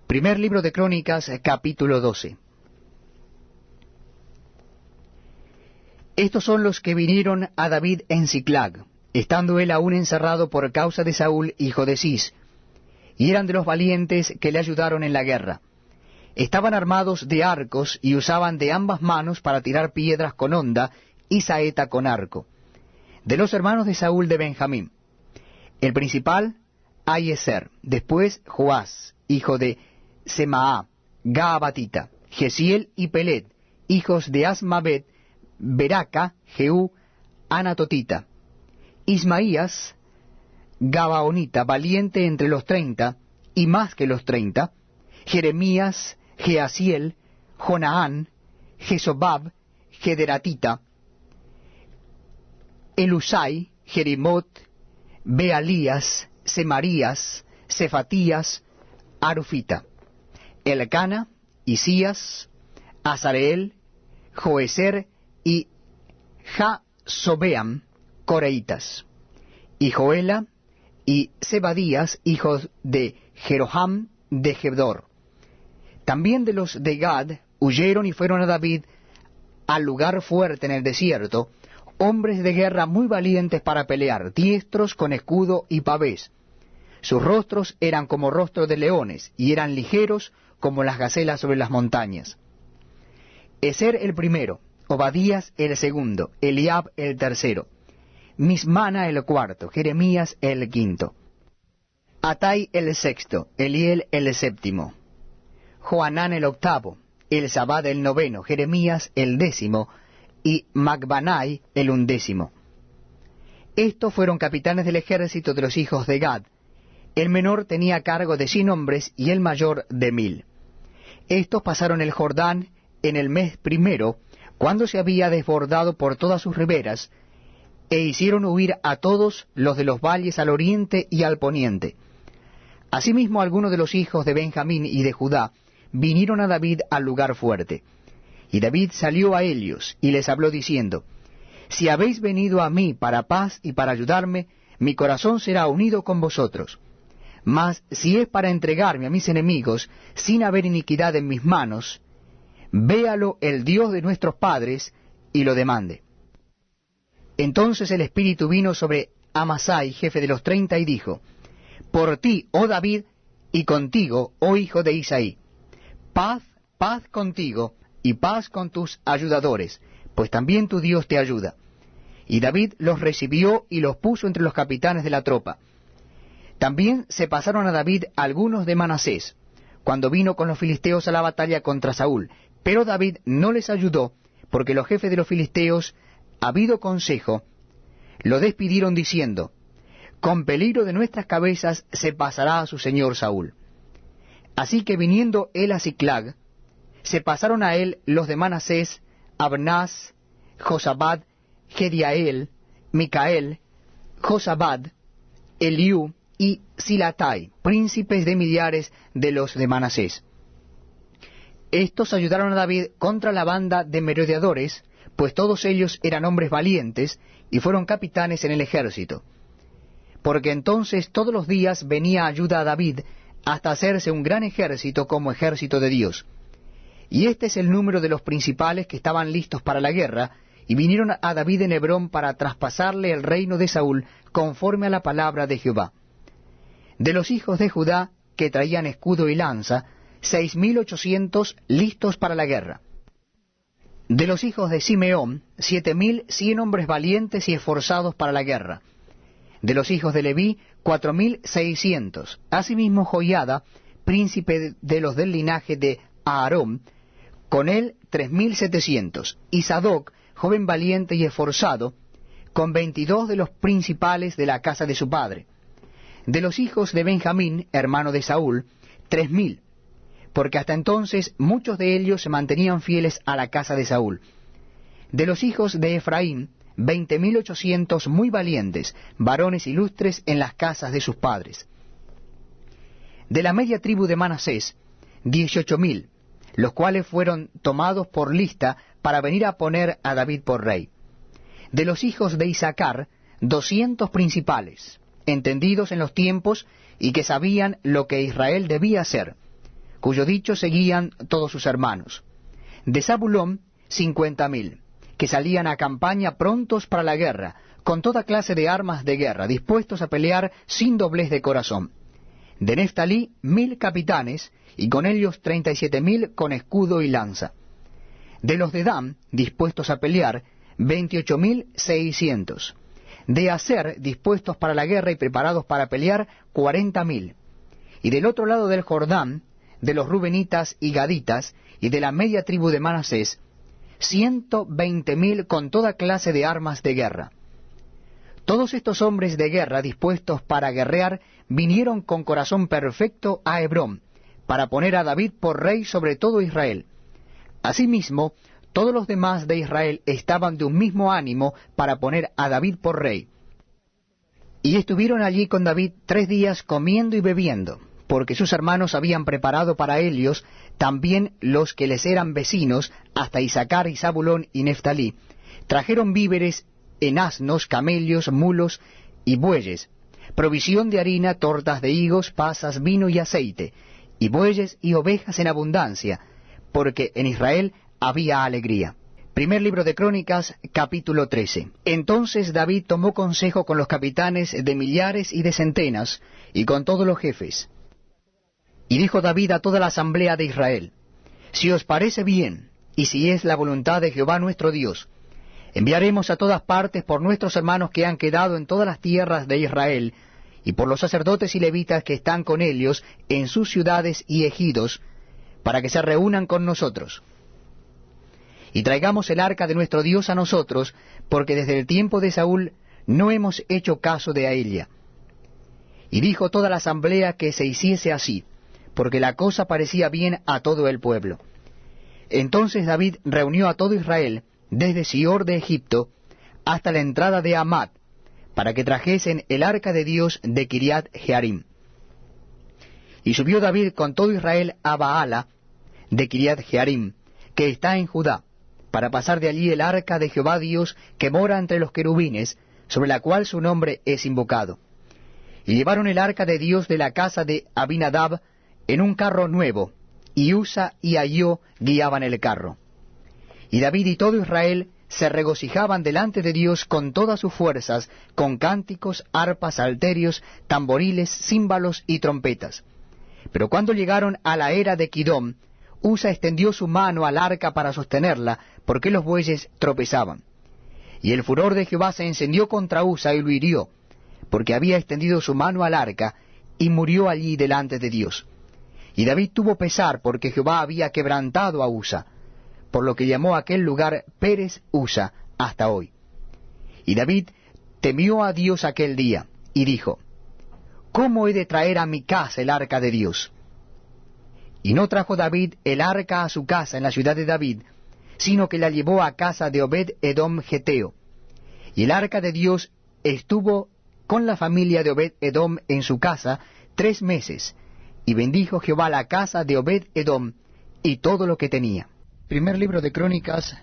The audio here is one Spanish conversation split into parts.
Primer libro de Crónicas, capítulo 12. Estos son los que vinieron a David en Siclag, estando él aún encerrado por causa de Saúl, hijo de Cis, y eran de los valientes que le ayudaron en la guerra. Estaban armados de arcos y usaban de ambas manos para tirar piedras con honda y saeta con arco. De los hermanos de Saúl de Benjamín, el principal, Ahiezer, después Joás, hijo de Semaá, Gaabatita, Gesiel y Pelet, hijos de Asmavet, Beraca, Jehú, Anatotita, Ismaías, Gabaonita, valiente entre los 30, y más que los 30, Jeremías, Jeasiel, Jonaán, Jesobab, Gederatita, Elusai, Jerimot, Bealías, Semarías, Cefatías, Arufita, Elcana, Isías, Azareel, Joezer y Jasobeam, coreitas, y Joela y Zebadías, hijos de Jeroham de Gedor. También de los de Gad huyeron y fueron a David al lugar fuerte en el desierto, hombres de guerra muy valientes para pelear, diestros con escudo y pavés. Sus rostros eran como rostros de leones, y eran ligeros como las gacelas sobre las montañas. Ezer el primero, Obadías el segundo, Eliab el tercero, Mismana el cuarto, Jeremías el quinto, Atai el sexto, Eliel el séptimo, Joanán el octavo, Elzabad el noveno, Jeremías el décimo, y Macbanai el undécimo. Estos fueron capitanes del ejército de los hijos de Gad. El menor tenía cargo de 100 hombres y el mayor de 1000. Estos pasaron el Jordán en el mes primero, cuando se había desbordado por todas sus riberas, e hicieron huir a todos los de los valles al oriente y al poniente. Asimismo algunos de los hijos de Benjamín y de Judá vinieron a David al lugar fuerte. Y David salió a ellos y les habló diciendo: Si habéis venido a mí para paz y para ayudarme, mi corazón será unido con vosotros. Mas si es para entregarme a mis enemigos, sin haber iniquidad en mis manos, véalo el Dios de nuestros padres, y lo demande. Entonces el Espíritu vino sobre Amasai, jefe de los 30, y dijo: Por ti, oh David, y contigo, oh hijo de Isaí, paz, paz contigo, y paz con tus ayudadores, pues también tu Dios te ayuda. Y David los recibió y los puso entre los capitanes de la tropa. También se pasaron a David algunos de Manasés, cuando vino con los filisteos a la batalla contra Saúl, pero David no les ayudó, porque los jefes de los filisteos, habido consejo, lo despidieron diciendo: Con peligro de nuestras cabezas se pasará a su señor Saúl. Así que viniendo él a Siclag, se pasaron a él los de Manasés, Abnás, Josabad, Gediael, Micael, Josabad, Eliú y Silatai, príncipes de millares de los de Manasés. Estos ayudaron a David contra la banda de merodeadores, pues todos ellos eran hombres valientes y fueron capitanes en el ejército. Porque entonces todos los días venía ayuda a David hasta hacerse un gran ejército como ejército de Dios. Y este es el número de los principales que estaban listos para la guerra, y vinieron a David en Hebrón para traspasarle el reino de Saúl conforme a la palabra de Jehová. De los hijos de Judá, que traían escudo y lanza, 6.800 listos para la guerra. De los hijos de Simeón, 7.100 hombres valientes y esforzados para la guerra. De los hijos de Leví, 4.600. Asimismo Joiada, príncipe de los del linaje de Aarón, con él 3.700. Y Sadoc, joven valiente y esforzado, con 22 de los principales de la casa de su padre. De los hijos de Benjamín, hermano de Saúl, 3.000, porque hasta entonces muchos de ellos se mantenían fieles a la casa de Saúl. De los hijos de Efraín, 20.800 muy valientes, varones ilustres en las casas de sus padres. De la media tribu de Manasés, 18.000, los cuales fueron tomados por lista para venir a poner a David por rey. De los hijos de Isaacar, 200 principales, entendidos en los tiempos y que sabían lo que Israel debía hacer, cuyo dicho seguían todos sus hermanos. De Zabulón, 50,000, que salían a campaña prontos para la guerra, con toda clase de armas de guerra, dispuestos a pelear sin doblez de corazón. De Neftalí, 1,000 capitanes, y con ellos 37,000 con escudo y lanza. De los de Dan, dispuestos a pelear, 28,600. De Aser, dispuestos para la guerra y preparados para pelear, 40,000. Y del otro lado del Jordán, de los Rubenitas y Gaditas, y de la media tribu de Manasés, 120,000 con toda clase de armas de guerra. Todos estos hombres de guerra dispuestos para guerrear vinieron con corazón perfecto a Hebrón, para poner a David por rey sobre todo Israel. Asimismo, todos los demás de Israel estaban de un mismo ánimo para poner a David por rey. Y estuvieron allí con David 3 días comiendo y bebiendo, porque sus hermanos habían preparado para ellos también los que les eran vecinos, hasta Isacar y Zabulón y Neftalí. Trajeron víveres en asnos, camellos, mulos y bueyes, provisión de harina, tortas de higos, pasas, vino y aceite, y bueyes y ovejas en abundancia, porque en Israel había alegría. Primer libro de Crónicas, capítulo 13. Entonces David tomó consejo con los capitanes de millares y de centenas, y con todos los jefes. Y dijo David a toda la asamblea de Israel: Si os parece bien, y si es la voluntad de Jehová nuestro Dios, enviaremos a todas partes por nuestros hermanos que han quedado en todas las tierras de Israel, y por los sacerdotes y levitas que están con ellos en sus ciudades y ejidos, para que se reúnan con nosotros. Y traigamos el arca de nuestro Dios a nosotros, porque desde el tiempo de Saúl no hemos hecho caso de ella. Y dijo toda la asamblea que se hiciese así, porque la cosa parecía bien a todo el pueblo. Entonces David reunió a todo Israel, desde Sior de Egipto hasta la entrada de Hamat, para que trajesen el arca de Dios de Kiriat Jearim. Y subió David con todo Israel a Baala de Kiriat Jearim, que está en Judá, para pasar de allí el arca de Jehová Dios, que mora entre los querubines, sobre la cual su nombre es invocado. Y llevaron el arca de Dios de la casa de Abinadab en un carro nuevo, y Usa y Ahío guiaban el carro. Y David y todo Israel se regocijaban delante de Dios con todas sus fuerzas, con cánticos, arpas, salterios, tamboriles, címbalos y trompetas. Pero cuando llegaron a la era de Kidom, Usa extendió su mano al arca para sostenerla, porque los bueyes tropezaban. Y el furor de Jehová se encendió contra Usa y lo hirió, porque había extendido su mano al arca, y murió allí delante de Dios. Y David tuvo pesar, porque Jehová había quebrantado a Usa, por lo que llamó a aquel lugar Pérez Usa hasta hoy. Y David temió a Dios aquel día, y dijo: ¿Cómo he de traer a mi casa el arca de Dios? Y no trajo David el arca a su casa en la ciudad de David, sino que la llevó a casa de Obed-Edom Geteo. Y el arca de Dios estuvo con la familia de Obed-Edom en su casa 3 meses, y bendijo Jehová la casa de Obed-Edom y todo lo que tenía. Primer libro de Crónicas,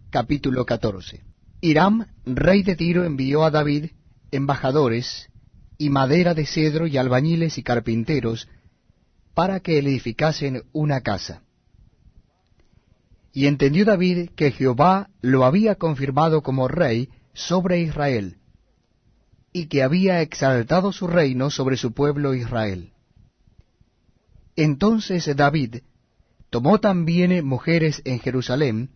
capítulo 14. Hiram, rey de Tiro, envió a David embajadores, y madera de cedro, y albañiles y carpinteros, para que le edificasen una casa. Y entendió David que Jehová lo había confirmado como rey sobre Israel, y que había exaltado su reino sobre su pueblo Israel. Entonces David tomó también mujeres en Jerusalén,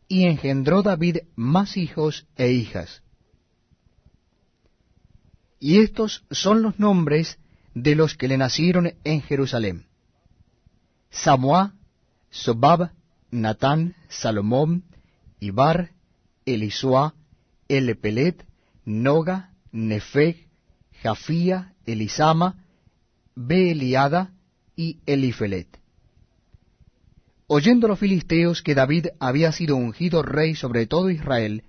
y engendró David más hijos e hijas. Y estos son los nombres de los que le nacieron en Jerusalén: Samuá, Sobab, Natán, Salomón, Ibar, Elisuá, Elepelet, Noga, Nefeg, Jafía, Elisama, Beeliada y Elifelet. Oyendo los filisteos que David había sido ungido rey sobre todo Israel,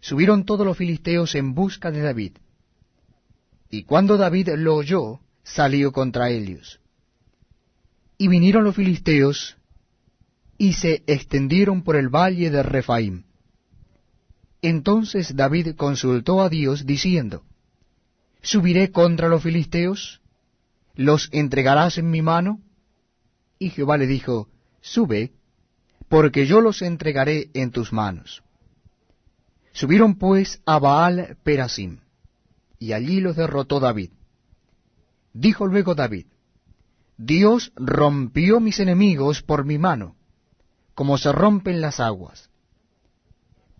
subieron todos los filisteos en busca de David. Y cuando David lo oyó, salió contra ellos. Y vinieron los filisteos, y se extendieron por el valle de Refaim. Entonces David consultó a Dios, diciendo: ¿Subiré contra los filisteos? ¿Los entregarás en mi mano? Y Jehová le dijo, sube, porque yo los entregaré en tus manos. Subieron pues a Baal Perasim, y allí los derrotó David. Dijo luego David, Dios rompió mis enemigos por mi mano, como se rompen las aguas.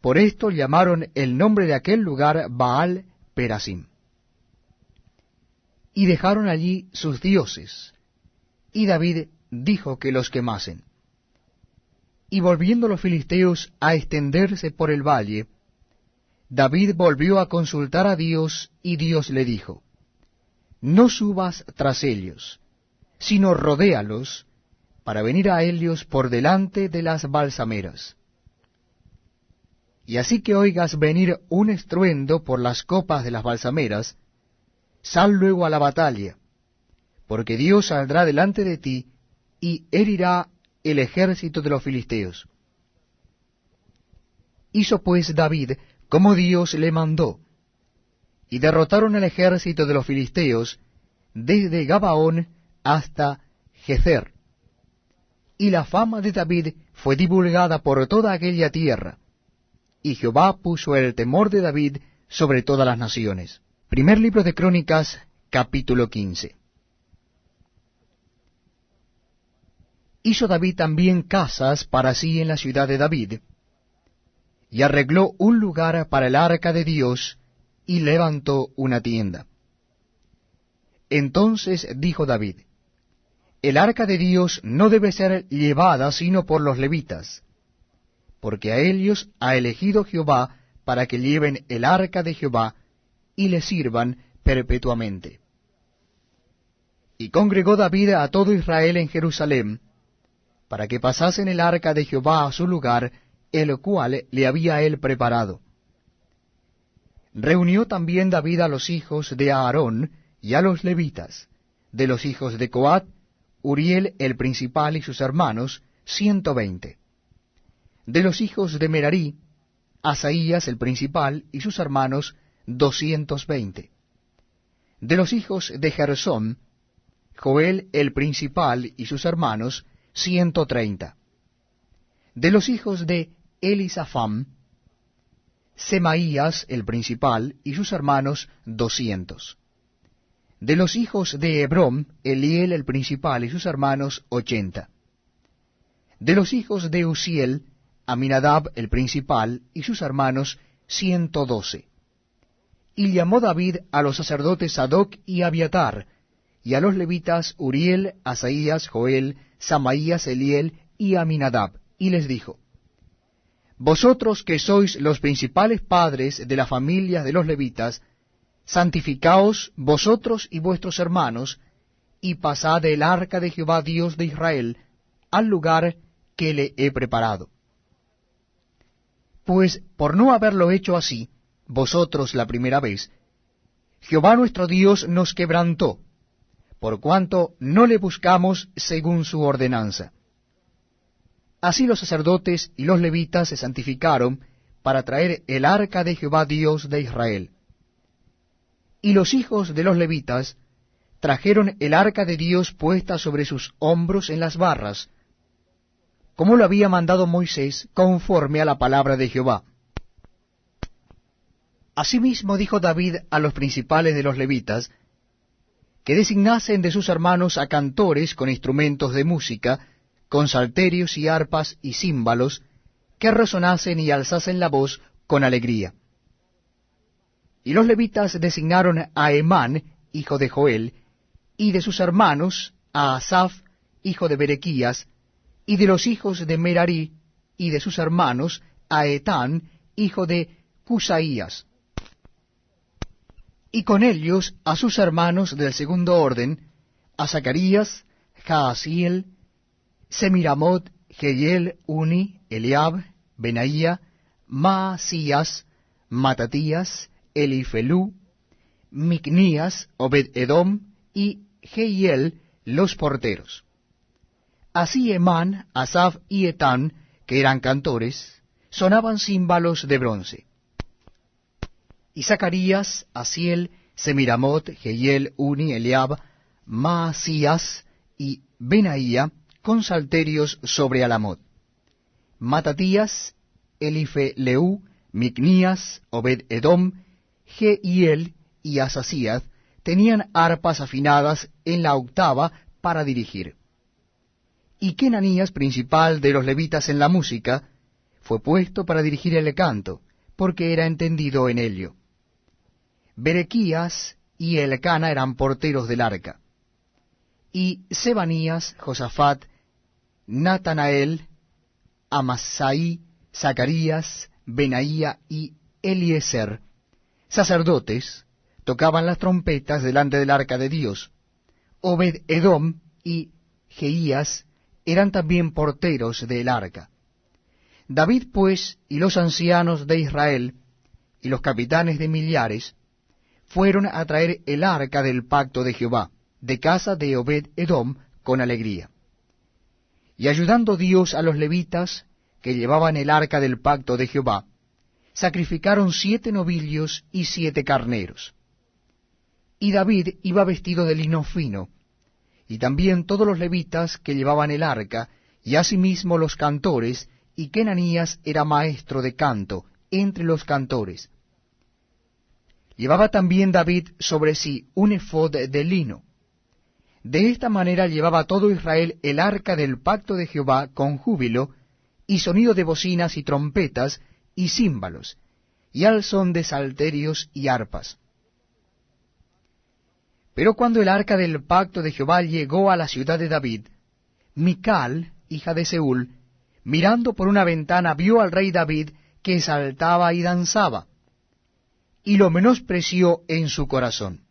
Por esto llamaron el nombre de aquel lugar Baal Perasim. Y dejaron allí sus dioses, y David dijo que los quemasen. Y volviendo los filisteos a extenderse por el valle, David volvió a consultar a Dios, y Dios le dijo, no subas tras ellos, sino rodéalos, para venir a ellos por delante de las balsameras. Y así que oigas venir un estruendo por las copas de las balsameras, sal luego a la batalla, porque Dios saldrá delante de ti, y herirá el ejército de los filisteos. Hizo pues David como Dios le mandó, y derrotaron el ejército de los filisteos desde Gabaón hasta Gezer. Y la fama de David fue divulgada por toda aquella tierra, y Jehová puso el temor de David sobre todas las naciones. Primer libro de Crónicas, capítulo 15. Hizo David también casas para sí en la ciudad de David, y arregló un lugar para el arca de Dios, y levantó una tienda. Entonces dijo David, el arca de Dios no debe ser llevada sino por los levitas, porque a ellos ha elegido Jehová para que lleven el arca de Jehová, y le sirvan perpetuamente. Y congregó David a todo Israel en Jerusalén, para que pasasen el arca de Jehová a su lugar, el cual le había él preparado. Reunió también David a los hijos de Aarón y a los levitas, de los hijos de Coat, Uriel el principal y sus hermanos, 120. De los hijos de Merarí, Asaías el principal y sus hermanos, 220. De los hijos de Gersón, Joel el principal y sus hermanos, 130. De los hijos de Elisafam, Semaías el principal y sus hermanos, 200. De los hijos de Hebrón, Eliel el principal y sus hermanos, 80. De los hijos de Uziel, Aminadab el principal y sus hermanos, 112. Y llamó David a los sacerdotes Sadoc y Abiatar, y a los levitas Uriel, Asaías, Joel, Samaías, Eliel y Aminadab, y les dijo, vosotros que sois los principales padres de las familias de los levitas, santificaos vosotros y vuestros hermanos, y pasad el arca de Jehová Dios de Israel al lugar que le he preparado. Pues por no haberlo hecho así, vosotros la primera vez, Jehová nuestro Dios nos quebrantó, por cuanto no le buscamos según su ordenanza. Así los sacerdotes y los levitas se santificaron para traer el arca de Jehová Dios de Israel. Y los hijos de los levitas trajeron el arca de Dios puesta sobre sus hombros en las barras, como lo había mandado Moisés, conforme a la palabra de Jehová. Asimismo dijo David a los principales de los levitas, que designasen de sus hermanos a cantores con instrumentos de música, con salterios y arpas y címbalos, que resonasen y alzasen la voz con alegría. Y los levitas designaron a Emán, hijo de Joel, y de sus hermanos a Asaf, hijo de Berequías, y de los hijos de Merarí, y de sus hermanos a Etán, hijo de Cusaías. Y con ellos a sus hermanos del segundo orden, a Zacarías, Jaasiel, Semiramot, Jehiel, Uni, Eliab, Benaía, Maasías, Matatías, Elifelú, Micnías, Obed-edom y Jehiel, los porteros. Así Emán, Asaf y Etán, que eran cantores, sonaban címbalos de bronce. Y Zacarías, Asiel, Semiramot, Jehiel, Uni, Eliab, Maasías y Benaía con salterios sobre Alamot. Matatías, Elifeleu, Micnías, Obed-edom, Jehiel y Asasías tenían arpas afinadas en la octava para dirigir. Y Kenanías, principal de los levitas en la música, fue puesto para dirigir el canto, porque era entendido en ello. Berequías y Elcana eran porteros del arca. Y Sebanías, Josafat, Natanael, Amasai, Zacarías, Benaía y Eliezer, sacerdotes, tocaban las trompetas delante del arca de Dios. Obed-edom y Jeías eran también porteros del arca. David, pues, y los ancianos de Israel, y los capitanes de millares, fueron a traer el arca del pacto de Jehová, de casa de Obed-edom, con alegría. Y ayudando Dios a los levitas, que llevaban el arca del pacto de Jehová, sacrificaron 7 novillos y 7 carneros. Y David iba vestido de lino fino, y también todos los levitas que llevaban el arca, y asimismo los cantores, y Kenanías era maestro de canto entre los cantores. Llevaba también David sobre sí un efod de lino. De esta manera llevaba todo Israel el arca del pacto de Jehová con júbilo, y sonido de bocinas y trompetas, y címbalos, y al son de salterios y arpas. Pero cuando el arca del pacto de Jehová llegó a la ciudad de David, Mical, hija de Seúl, mirando por una ventana, vio al rey David que saltaba y danzaba, y lo menospreció en su corazón.